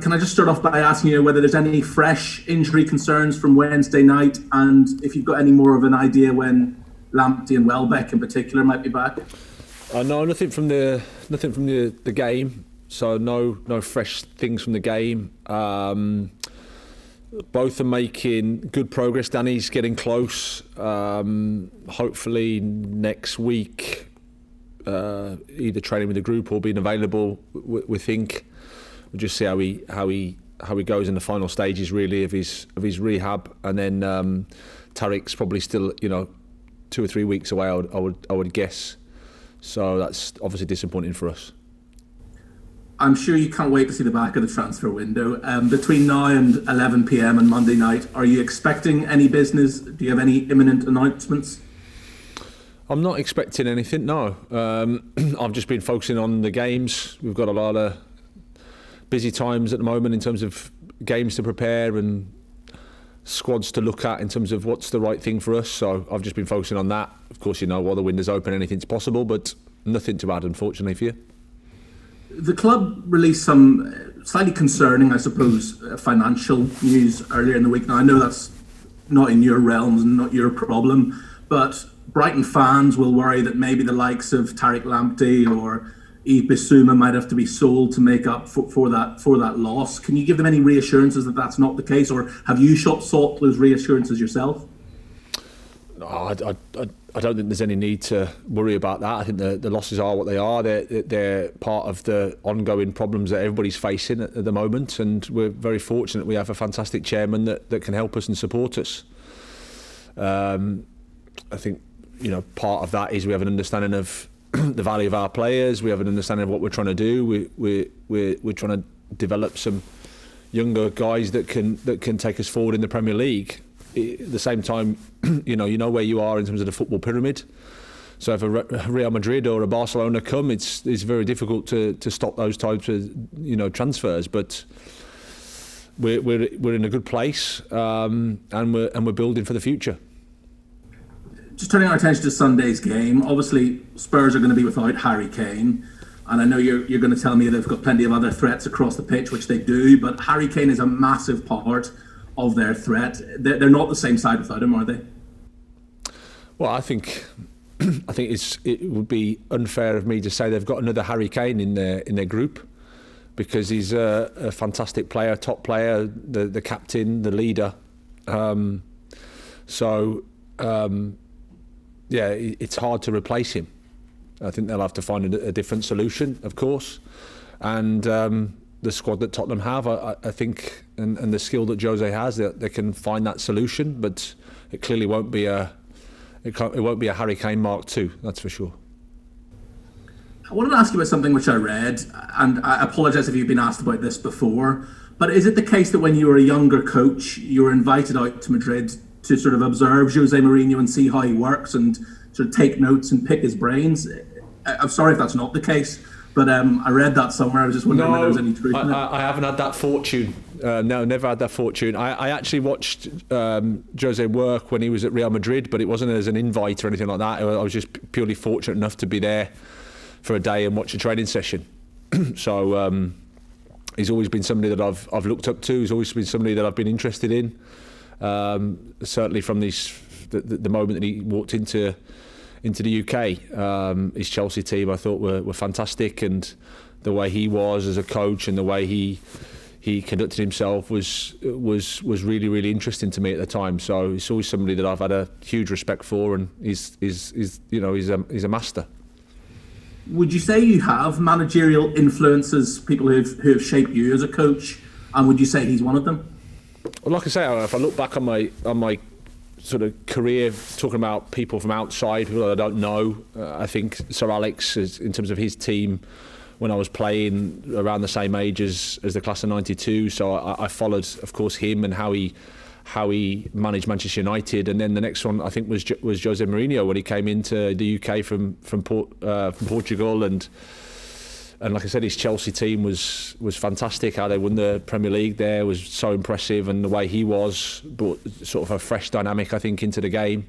can I just start off by asking you whether there's any fresh injury concerns from Wednesday night, and if you've got any more of an idea when Lamptey and Welbeck in particular might be back? No, nothing from the game. So no fresh things from the game. Both are making good progress. Danny's getting close. Hopefully next week, either training with the group or being available. We think we'll just see how he goes in the final stages really of his rehab, and then Tariq's probably still 2 or 3 weeks away. I would guess. So that's obviously disappointing for us. I'm sure you can't wait to see the back of the transfer window. Between now and 11 p.m. on Monday night, are you expecting any business? Do you have any imminent announcements? I'm not expecting anything, no. I've just been focusing on the games. We've got a lot of busy times at the moment in terms of games to prepare and squads to look at in terms of what's the right thing for us. So I've just been focusing on that. Of course, while the window's open, anything's possible, but nothing to add, unfortunately, for you. The club released some slightly concerning, I suppose, financial news earlier in the week. Now, I know that's not in your realms and not your problem, but Brighton fans will worry that maybe the likes of Tariq Lamptey or Yves Bissouma might have to be sold to make up for that loss. Can you give them any reassurances that that's not the case, or have you sought those reassurances yourself? No, I don't think there's any need to worry about that. I think the losses are what they are. They're part of the ongoing problems that everybody's facing at the moment, and we're very fortunate we have a fantastic chairman that can help us and support us. I think part of that is we have an understanding of the value of our players. We have an understanding of what we're trying to do. We're trying to develop some younger guys that can take us forward in the Premier League. At the same time, you know where you are in terms of the football pyramid. So if a Real Madrid or a Barcelona come, it's very difficult to stop those types of transfers. But we're in a good place, and we're building for the future. Just turning our attention to Sunday's game, obviously Spurs are going to be without Harry Kane, and I know you're going to tell me they've got plenty of other threats across the pitch, which they do, but Harry Kane is a massive part of their threat. They're not the same side without him, are they? Well, I think it would be unfair of me to say they've got another Harry Kane in their group, because he's a fantastic player, top player, the captain, the leader. It's hard to replace him. I think they'll have to find a different solution, of course, and the squad that Tottenham have, I think, and the skill that Jose has, they can find that solution. But it clearly won't be a Harry Kane Mark II, that's for sure. I wanted to ask you about something which I read, and I apologise if you've been asked about this before, but is it the case that when you were a younger coach, you were invited out to Madrid to sort of observe Jose Mourinho and see how he works and sort of take notes and pick his brains? I'm sorry if that's not the case, but I read that somewhere. I was just wondering if there was any truth in it. I haven't had that fortune. No, never had that fortune. I actually watched Jose work when he was at Real Madrid, but it wasn't as an invite or anything like that. I was just purely fortunate enough to be there for a day and watch a training session. So he's always been somebody that I've looked up to. He's always been somebody that I've been interested in. Certainly from the moment that he walked into the UK, his Chelsea team I thought were fantastic, and the way he was as a coach and the way he conducted himself was really, really interesting to me at the time. So he's always somebody that I've had a huge respect for, and he's a master. Would you say you have managerial influences, people who have shaped you as a coach, and would you say he's one of them? Well, like I say, if I look back on my sort of career, talking about people from outside who I don't know, I think Sir Alex, in terms of his team, when I was playing around the same age as the class of '92, so I followed, of course, him and how he managed Manchester United, and then the next one I think was Jose Mourinho when he came into the UK from Portugal, and like I said, his Chelsea team was fantastic. How they won the Premier League there was so impressive, and the way he brought sort of a fresh dynamic, I think, into the game.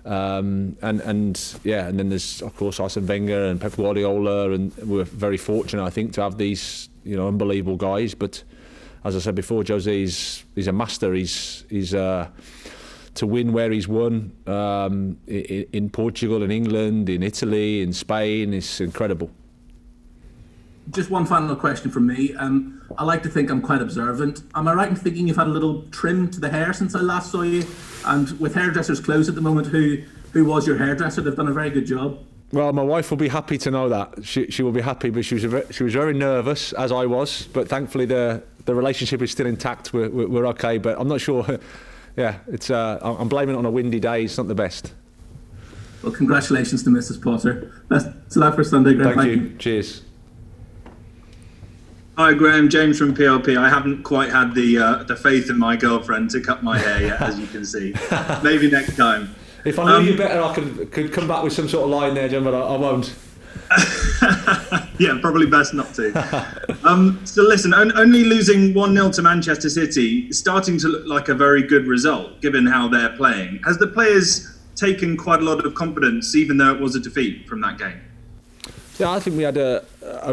And then there's of course Arsene Wenger and Pep Guardiola, and we're very fortunate, I think, to have these unbelievable guys. But as I said before, Jose he's a master. He's to win where he's won in Portugal, in England, in Italy, in Spain. It's incredible. Just one final question from me. I like to think I'm quite observant. Am I right in thinking you've had a little trim to the hair since I last saw you? And with hairdressers closed at the moment, who was your hairdresser? They've done a very good job. Well, my wife will be happy to know that. She will be happy, but she was very nervous, as I was. But thankfully, the relationship is still intact. We're okay, but I'm not sure. Yeah, it's. I'm blaming it on a windy day. It's not the best. Well, congratulations to Mrs. Potter. Best of luck for Sunday, Graham. Thank you. Cheers. Hi Graham, James from PLP. I haven't quite had the faith in my girlfriend to cut my hair yet, as you can see. Maybe next time. If I knew you better, I could come back with some sort of line there, John, but I won't. Yeah, probably best not to. So listen, only losing 1-0 to Manchester City is starting to look like a very good result, given how they're playing. Has the players taken quite a lot of confidence, even though it was a defeat from that game? Yeah, I think we had a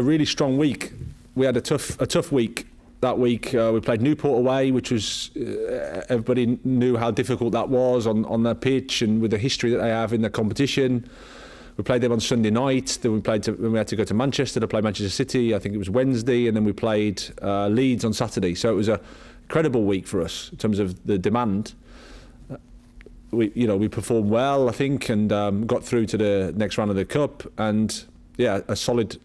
really strong week. We had a tough week that week. We played Newport away, which was everybody knew how difficult that was on their pitch and with the history that they have in the competition. We played them on Sunday night. Then we had to go to Manchester to play Manchester City. I think it was Wednesday, and then we played Leeds on Saturday. So it was a incredible week for us in terms of the demand. We performed well, I think, and got through to the next round of the cup. And yeah, a solid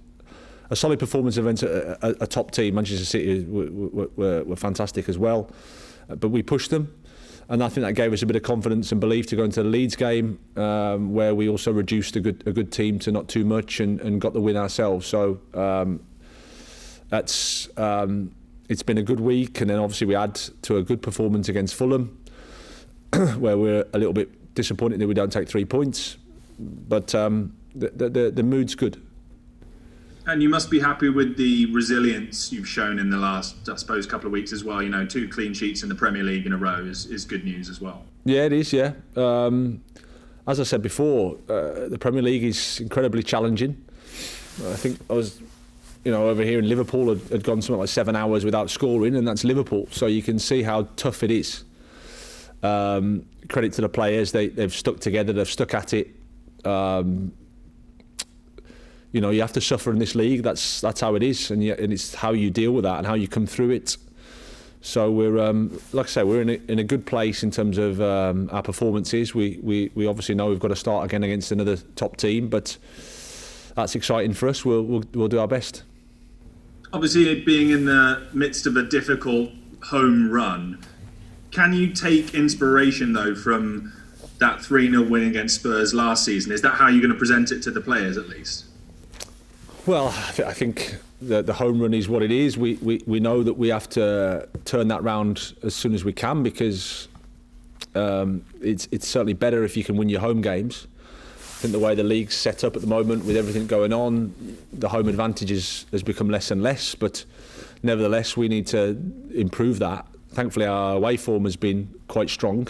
performance against a top team. Manchester City were fantastic as well, but we pushed them, and I think that gave us a bit of confidence and belief to go into the Leeds game, where we also reduced a good team to not too much and got the win ourselves. So it's been a good week, and then obviously we add to a good performance against Fulham, where we're a little bit disappointed that we don't take 3 points, but the mood's good. And you must be happy with the resilience you've shown in the last, I suppose, couple of weeks as well. 2 clean sheets in the Premier League in a row is good news as well. Yeah, it is, yeah. As I said before, the Premier League is incredibly challenging. I think I was, over here in Liverpool had gone something like 7 hours without scoring, and that's Liverpool. So you can see how tough it is. Credit to the players, they've stuck together, they've stuck at it. You have to suffer in this league. That's how it is, and it's how you deal with that and how you come through it. So we're, like I say, we're in a good place in terms of our performances. We obviously know we've got to start again against another top team, but that's exciting for us. We'll do our best. Obviously, being in the midst of a difficult home run, can you take inspiration though from that 3-0 win against Spurs last season? Is that how you're going to present it to the players at least? Well, I think the home run is what it is. We know that we have to turn that round as soon as we can, because it's certainly better if you can win your home games. I think the way the league's set up at the moment, with everything going on, the home advantage has become less and less, but nevertheless we need to improve that. Thankfully our away form has been quite strong.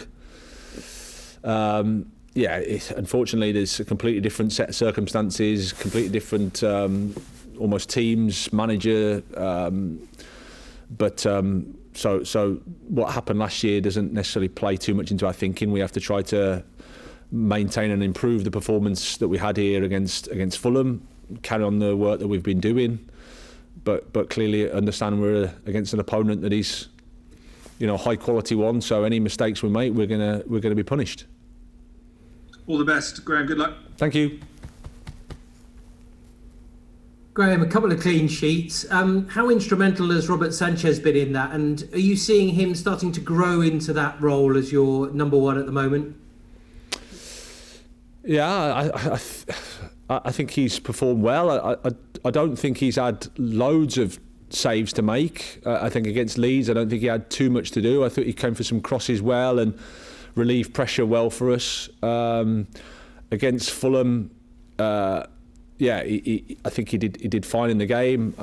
Unfortunately, there's a completely different set of circumstances, completely different, almost teams, manager. So what happened last year doesn't necessarily play too much into our thinking. We have to try to maintain and improve the performance that we had here against Fulham, carry on the work that we've been doing, but clearly understand we're against an opponent that is, high quality one. So any mistakes we make, we're gonna be punished. All the best, Graham. Good luck. Thank you. Graham, a couple of clean sheets. How instrumental has Robert Sanchez been in that? And are you seeing him starting to grow into that role as your number one at the moment? Yeah, I think he's performed well. I don't think he's had loads of saves to make. I think against Leeds, I don't think he had too much to do. I thought he came for some crosses well and relieved pressure well for us. Against Fulham, I think he did fine in the game.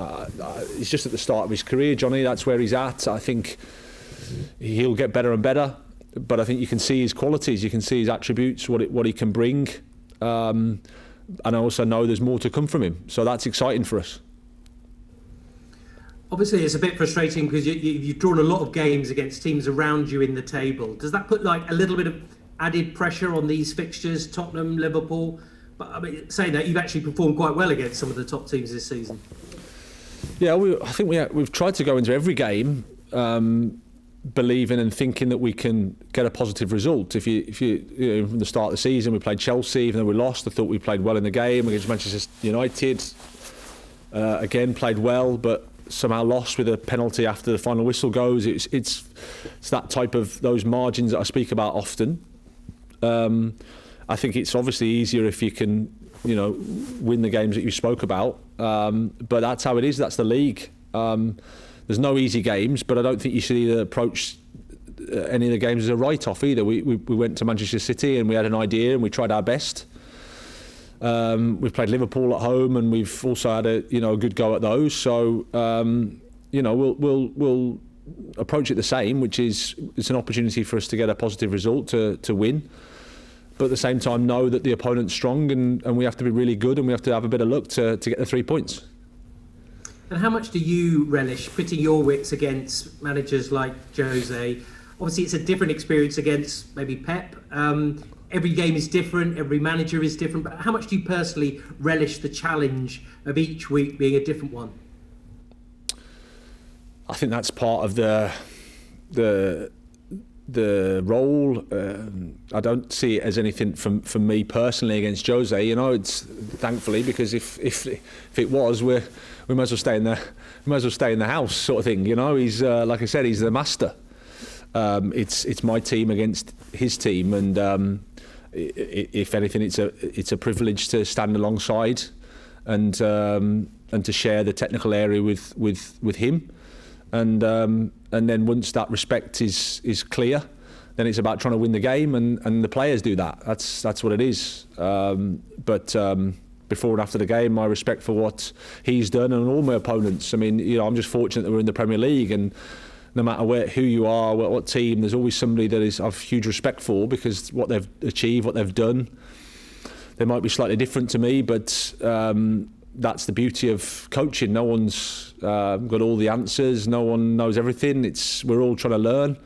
He's just at the start of his career, Johnny. That's where he's at. I think he'll get better and better, but I think you can see his qualities, you can see his attributes, what he can bring, and I also know there's more to come from him. So that's exciting for us. Obviously, it's a bit frustrating because you've drawn a lot of games against teams around you in the table. Does that put like a little bit of added pressure on these fixtures, Tottenham, Liverpool? But I mean, saying that, you've actually performed quite well against some of the top teams this season. Yeah, I think we've tried to go into every game believing and thinking that we can get a positive result. If you know, from the start of the season, we played Chelsea, even though we lost, I thought we played well in the game against Manchester United. Again, played well, but somehow lost with a penalty after the final whistle goes. It's that type of those margins that I speak about often. I think it's obviously easier if you can, win the games that you spoke about. But that's how it is. That's the league. There's no easy games, but I don't think you should either approach any of the games as a write-off either. We went to Manchester City and we had an idea and we tried our best. We've played Liverpool at home and we've also had a good go at those. So we'll approach it the same, which is it's an opportunity for us to get a positive result to win. But at the same time, know that the opponent's strong and we have to be really good and we have to have a bit of luck to get the 3 points. And how much do you relish pitting your wits against managers like Jose? Obviously, it's a different experience against maybe Pep. Every game is different, every manager is different. But how much do you personally relish the challenge of each week being a different one? I think that's part of the role. I don't see it as anything from me personally against Jose. It's thankfully, because if it was, we might as well stay in the house, sort of thing. He's like I said, he's the master. It's my team against his team, and if anything, it's a privilege to stand alongside and to share the technical area with him. And then once that respect is clear, then it's about trying to win the game, and the players do that. That's what it is. But before and after the game, my respect for what he's done and all my opponents. I mean, I'm just fortunate that we're in the Premier League, and no matter who you are, what team, there's always somebody that I've huge respect for, because what they've achieved, what they've done. They might be slightly different to me, but that's the beauty of coaching. No one's got all the answers. No one knows everything. We're all trying to learn,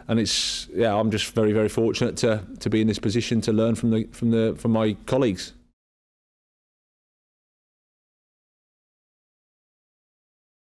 and I'm just very, very fortunate to be in this position to learn from my colleagues.